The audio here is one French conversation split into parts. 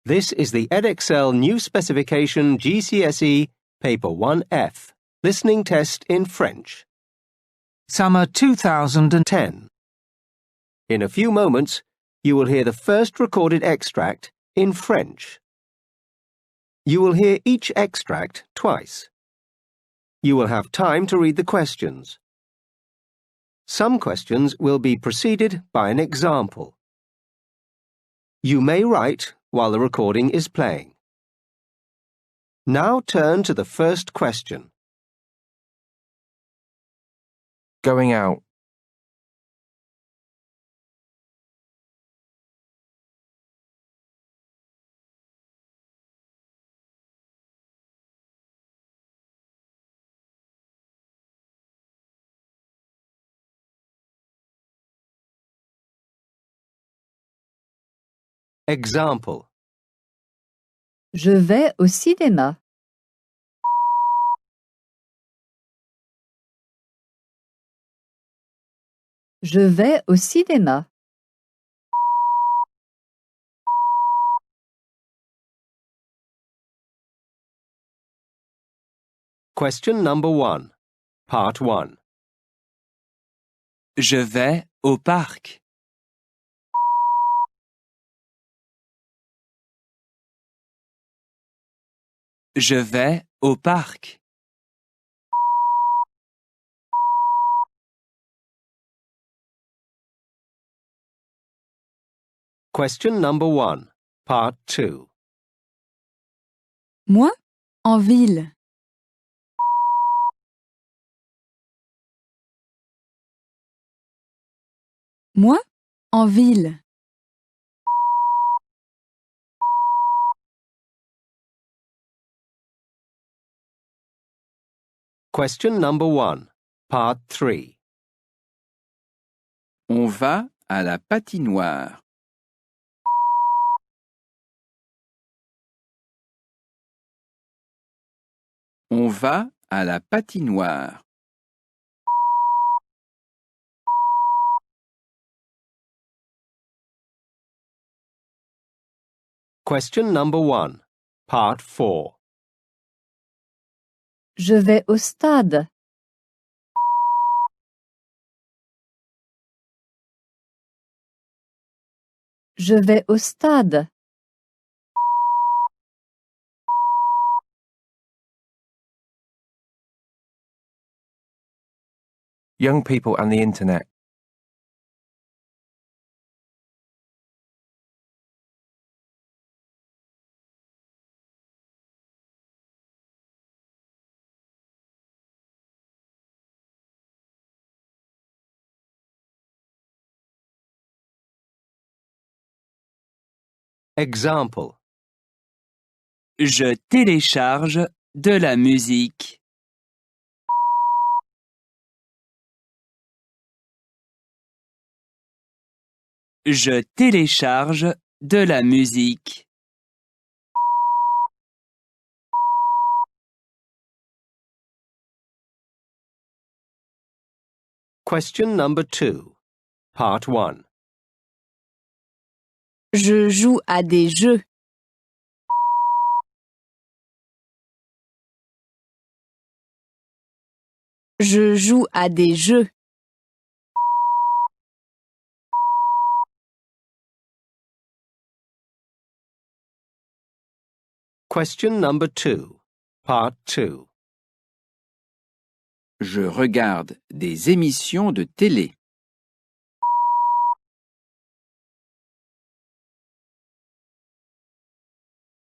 This is the Edexcel New Specification GCSE Paper 1F, Listening Test in French. Summer 2010. In a few moments, you will hear the first recorded extract in French. You will hear each extract twice. You will have time to read the questions. Some questions will be preceded by an example. You may write while the recording is playing. Now turn to the first question. Going out. Example. Je vais au cinéma. Je vais au cinéma. Question number 1, part 1. Je vais au parc. Je vais au parc. Question number 1, part 2. Moi, en ville. Moi, en ville. Question number 1, part 3. On va à la patinoire. On va à la patinoire. Question number 1, part 4. Je vais au stade. Je vais au stade. Young people and the internet. Example. Je télécharge de la musique. Je télécharge de la musique. Question number 2, part 1. Je joue à des jeux. Je joue à des jeux. Question number 2, part 2. Je regarde des émissions de télé.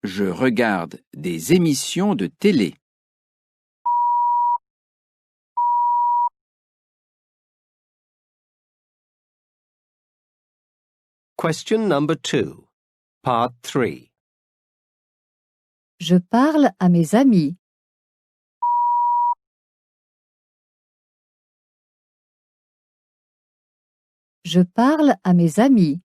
Je regarde des émissions de télé. Question number 2, part 3. Je parle à mes amis. Je parle à mes amis.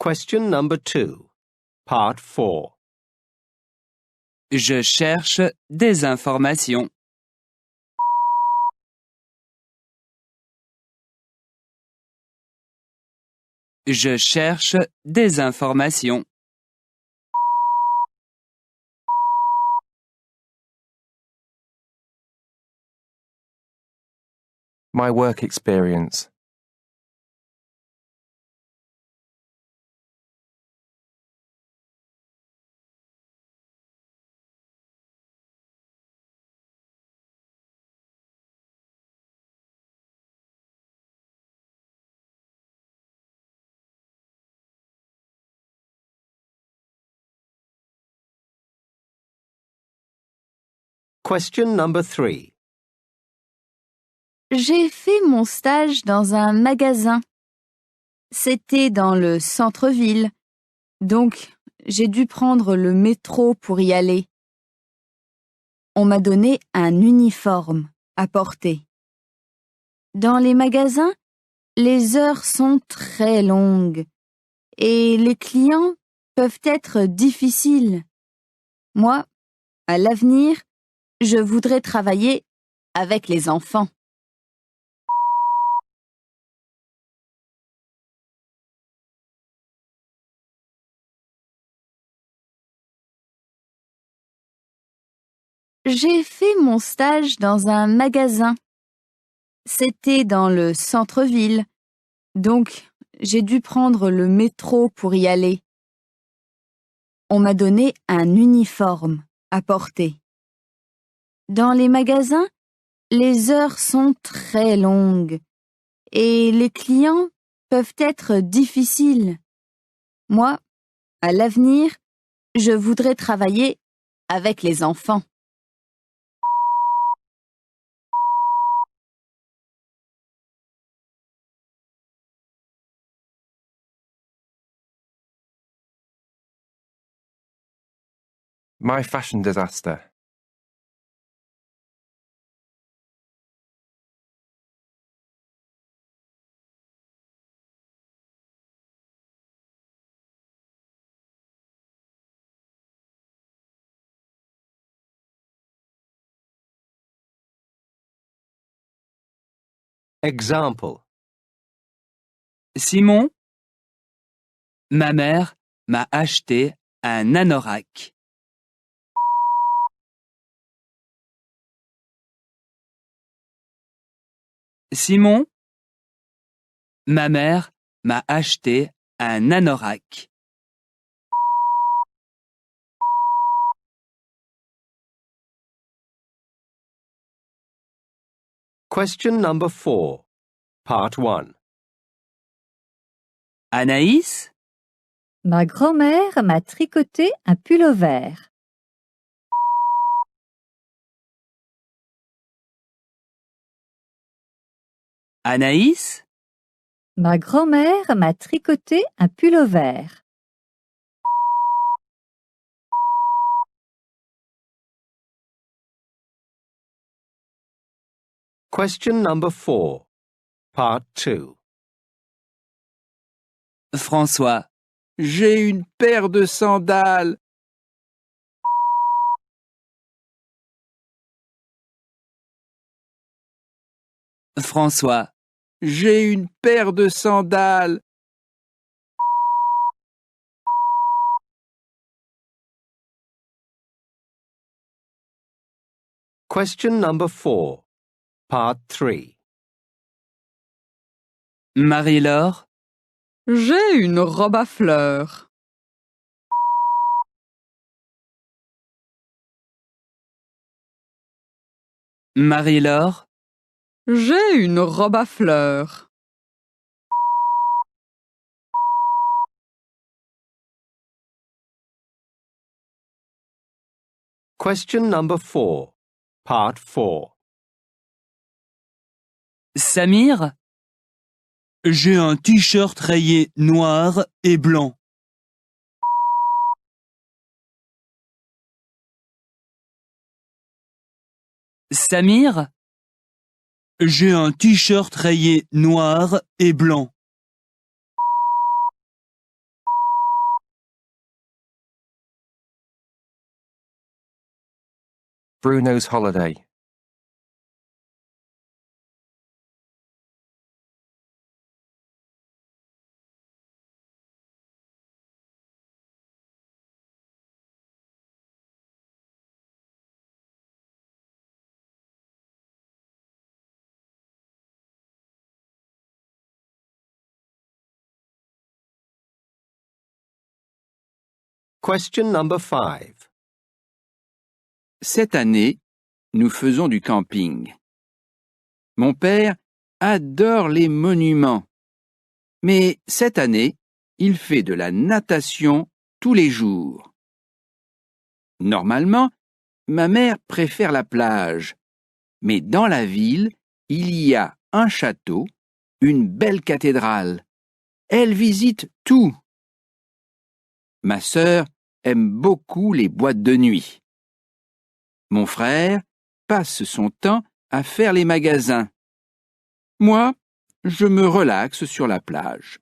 Question number 2, part 4. Je cherche des informations. Je cherche des informations. My work experience. Question number 3. J'ai fait mon stage dans un magasin. C'était dans le centre-ville, donc j'ai dû prendre le métro pour y aller. On m'a donné un uniforme à porter. Dans les magasins, les heures sont très longues et les clients peuvent être difficiles. Moi, à l'avenir, je voudrais travailler avec les enfants. J'ai fait mon stage dans un magasin. C'était dans le centre-ville, donc j'ai dû prendre le métro pour y aller. On m'a donné un uniforme à porter. Dans les magasins, les heures sont très longues et les clients peuvent être difficiles. Moi, à l'avenir, je voudrais travailler avec les enfants. My fashion disaster. Example. Simon, ma mère m'a acheté un anorak. Simon, ma mère m'a acheté un anorak. Question number 4. Part 1. Anaïs, Ma grand-mère m'a tricoté un pull-over. Anaïs, Ma grand-mère m'a tricoté un pull-over. Question number 4. Part 2. François, J'ai une paire de sandales. François, J'ai une paire de sandales. Question number 4. Part 3. Marie-Laure, J'ai une robe à fleurs. Marie-Laure, J'ai une robe à fleurs. Question number 4. Part 4. Samir, j'ai un t-shirt rayé noir et blanc. Samir, j'ai un t-shirt rayé noir et blanc. Bruno's holiday. Question number 5. Cette année, nous faisons du camping. Mon père adore les monuments. Mais cette année, il fait de la natation tous les jours. Normalement, ma mère préfère la plage. Mais dans la ville, il y a un château, une belle cathédrale. Elle visite tout. Ma sœur aime beaucoup les boîtes de nuit. Mon frère passe son temps à faire les magasins. Moi, je me relaxe sur la plage.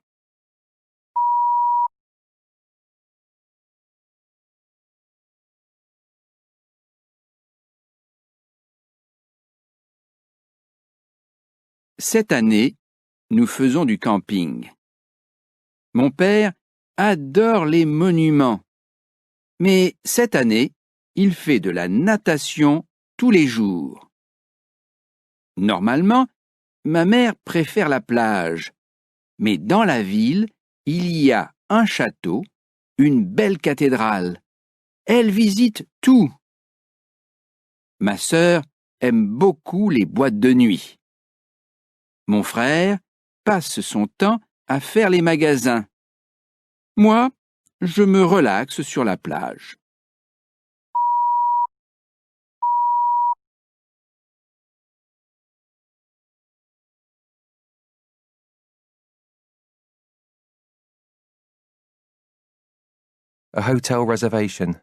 Cette année, nous faisons du camping. Mon père adore les monuments. Mais cette année, il fait de la natation tous les jours. Normalement, ma mère préfère la plage. Mais dans la ville, il y a un château, une belle cathédrale. Elle visite tout. Ma sœur aime beaucoup les boîtes de nuit. Mon frère passe son temps à faire les magasins. Moi, je me relaxe sur la plage. A hotel reservation.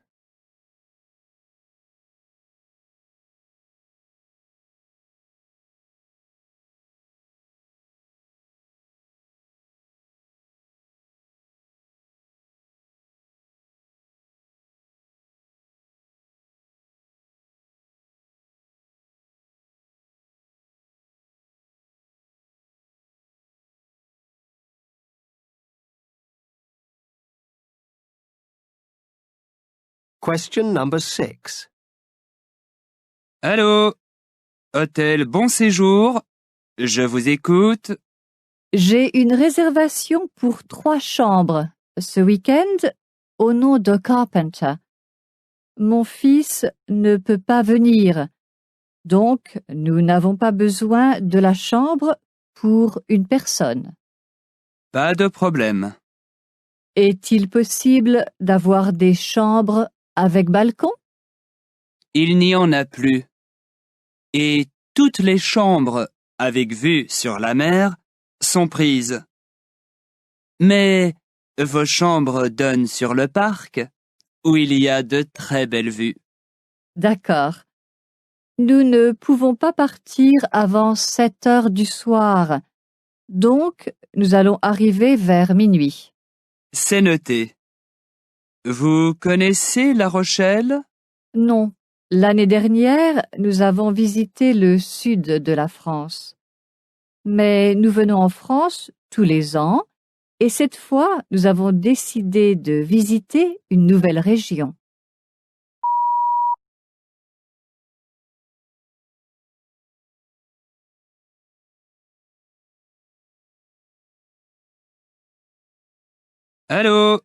Question number 6. Allô? Hôtel Bon Séjour? Je vous écoute. J'ai une réservation pour 3 chambres ce week-end au nom de Carpenter. Mon fils ne peut pas venir, donc nous n'avons pas besoin de la chambre pour une personne. Pas de problème. Est-il possible d'avoir des chambres avec balcon? Il n'y en a plus. Et toutes les chambres avec vue sur la mer sont prises. Mais vos chambres donnent sur le parc, où il y a de très belles vues. D'accord. Nous ne pouvons pas partir avant 7 heures du soir, donc nous allons arriver vers minuit. C'est noté. Vous connaissez La Rochelle? Non, l'année dernière, nous avons visité le sud de la France. Mais nous venons en France tous les ans et cette fois, nous avons décidé de visiter une nouvelle région. Allô?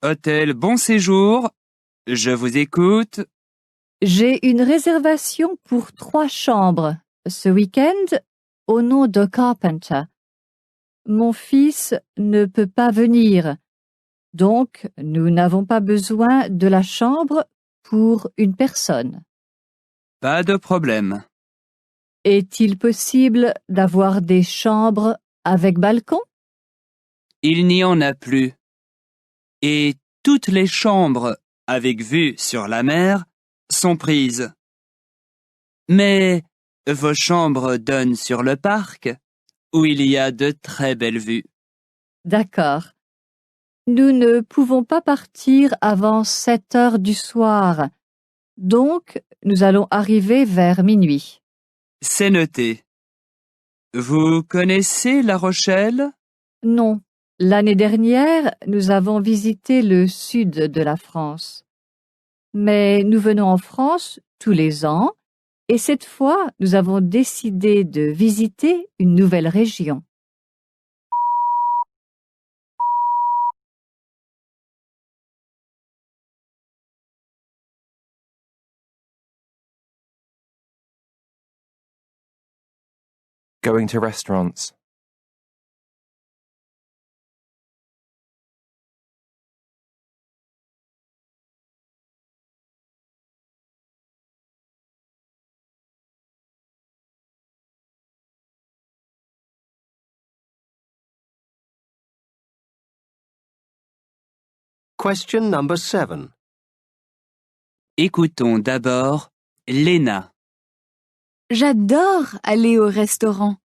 Hôtel Bon Séjour? Je vous écoute. J'ai une réservation pour 3 chambres ce week-end au nom de Carpenter. Mon fils ne peut pas venir, donc nous n'avons pas besoin de la chambre pour une personne. Pas de problème. Est-il possible d'avoir des chambres avec balcon? Il n'y en a plus. Et toutes les chambres avec vue sur la mer sont prises. Mais vos chambres donnent sur le parc, où il y a de très belles vues. D'accord. Nous ne pouvons pas partir avant 7 heures du soir, donc nous allons arriver vers minuit. C'est noté. Vous connaissez La Rochelle? Non, l'année dernière, nous avons visité le sud de la France. Mais nous venons en France tous les ans et cette fois, nous avons décidé de visiter une nouvelle région. Going to restaurants. Question number 7. Écoutons d'abord Léna. J'adore aller au restaurant,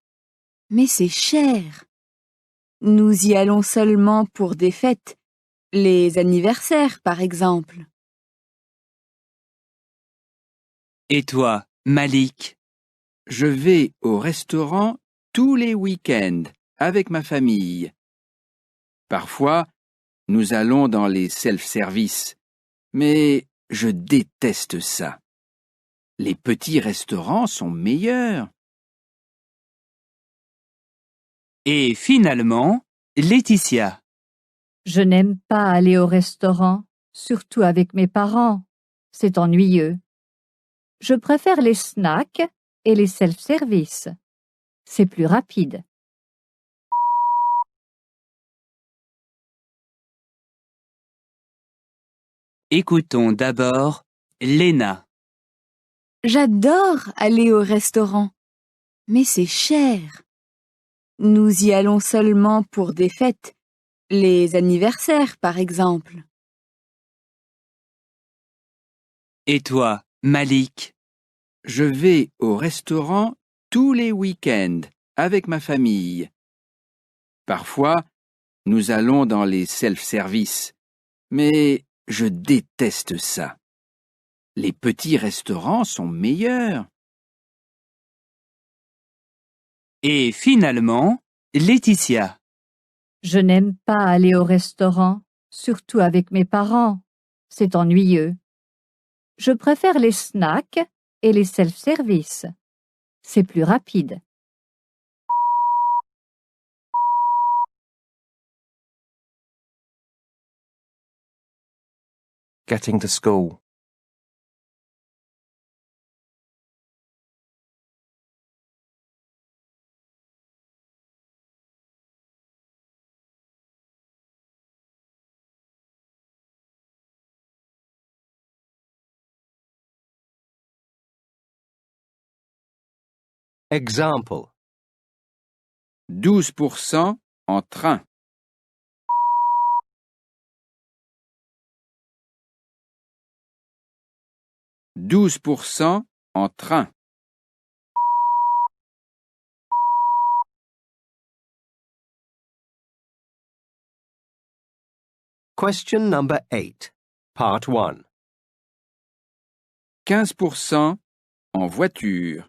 mais c'est cher. Nous y allons seulement pour des fêtes, les anniversaires par exemple. Et toi, Malik? Je vais au restaurant tous les week-ends avec ma famille. Parfois, nous allons dans les self-service, mais je déteste ça. Les petits restaurants sont meilleurs. Et finalement, Laetitia. Je n'aime pas aller au restaurant, surtout avec mes parents. C'est ennuyeux. Je préfère les snacks et les self-service. C'est plus rapide. Écoutons d'abord Léna. J'adore aller au restaurant, mais c'est cher. Nous y allons seulement pour des fêtes, les anniversaires par exemple. Et toi, Malik? Je vais au restaurant tous les week-ends avec ma famille. Parfois, nous allons dans les self-service, mais je déteste ça. Les petits restaurants sont meilleurs. Et finalement, Laetitia. Je n'aime pas aller au restaurant, surtout avec mes parents. C'est ennuyeux. Je préfère les snacks et les self-service. C'est plus rapide. Getting to school. Example. 12% en train. 12% en train. Question number 8. Part 1. 15% en voiture.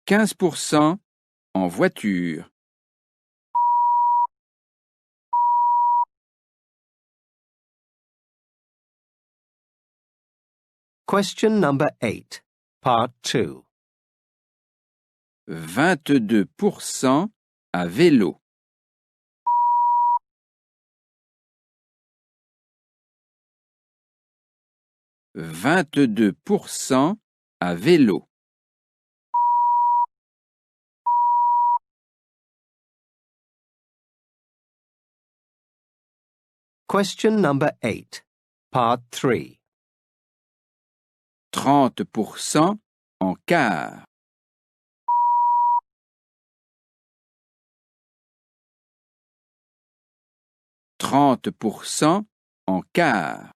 15% en voiture. Question number 8. Part 2. 22% à vélo. 22% à vélo. Question number 8. Part 3. 30% en car. 30% en car.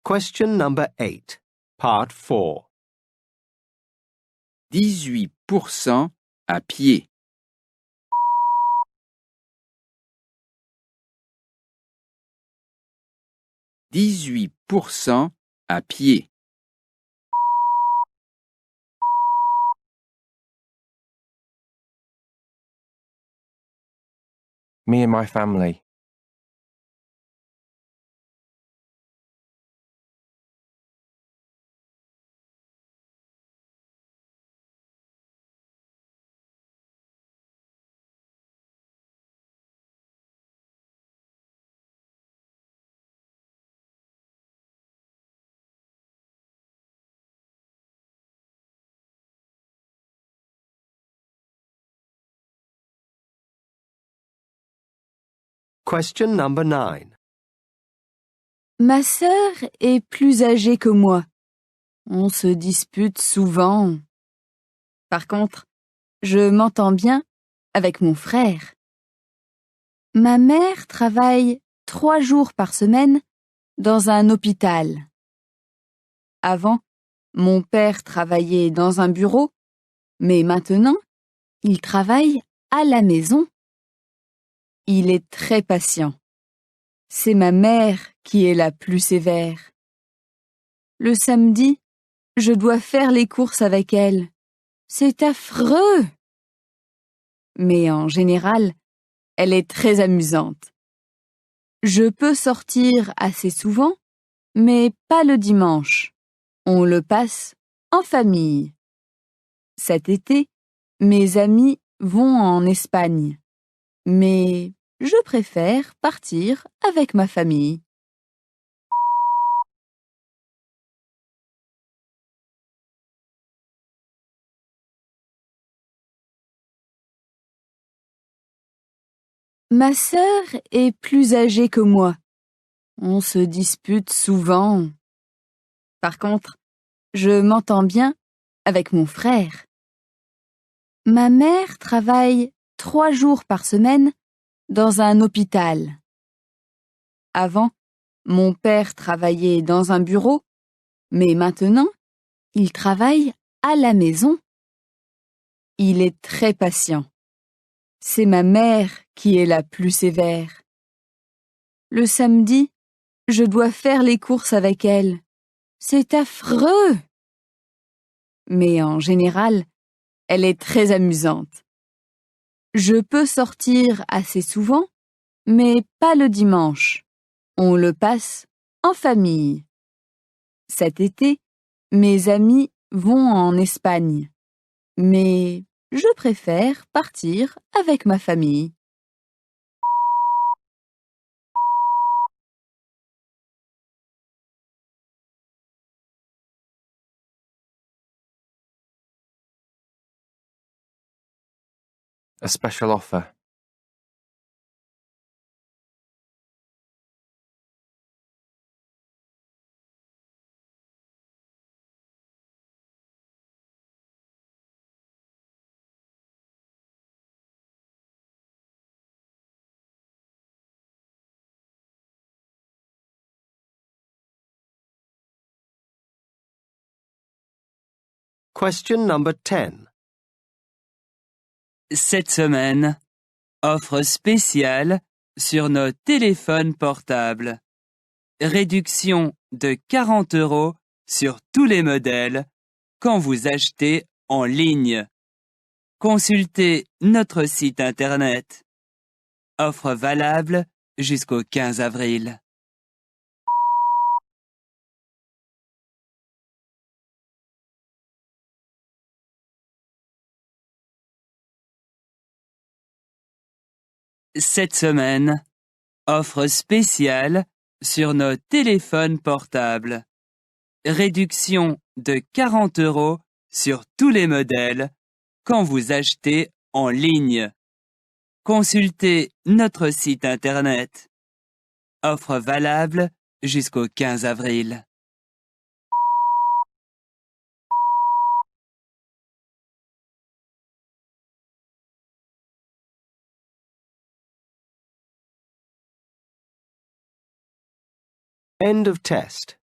Question number 8. Part 4. 18% à pied. 18% à pied. Me and my family. Question number 9. Ma sœur est plus âgée que moi. On se dispute souvent. Par contre, je m'entends bien avec mon frère. Ma mère travaille 3 jours par semaine dans un hôpital. Avant, mon père travaillait dans un bureau, mais maintenant, il travaille à la maison. Il est très patient. C'est ma mère qui est la plus sévère. Le samedi, je dois faire les courses avec elle. C'est affreux! Mais en général, elle est très amusante. Je peux sortir assez souvent, mais pas le dimanche. On le passe en famille. Cet été, mes amis vont en Espagne. Mais je préfère partir avec ma famille. Ma sœur est plus âgée que moi. On se dispute souvent. Par contre, je m'entends bien avec mon frère. Ma mère travaille 3 jours par semaine dans un hôpital. Avant, mon père travaillait dans un bureau, mais maintenant, il travaille à la maison. Il est très patient. C'est ma mère qui est la plus sévère. Le samedi, je dois faire les courses avec elle. C'est affreux! Mais en général, elle est très amusante. Je peux sortir assez souvent, mais pas le dimanche. On le passe en famille. Cet été, mes amis vont en Espagne. Mais je préfère partir avec ma famille. A special offer. Question number 10. Cette semaine, offre spéciale sur nos téléphones portables. Réduction de 40 € sur tous les modèles quand vous achetez en ligne. Consultez notre site internet. Offre valable jusqu'au 15 avril. Cette semaine, offre spéciale sur nos téléphones portables. Réduction de 40 € sur tous les modèles quand vous achetez en ligne. Consultez notre site internet. Offre valable jusqu'au 15 avril. End of test.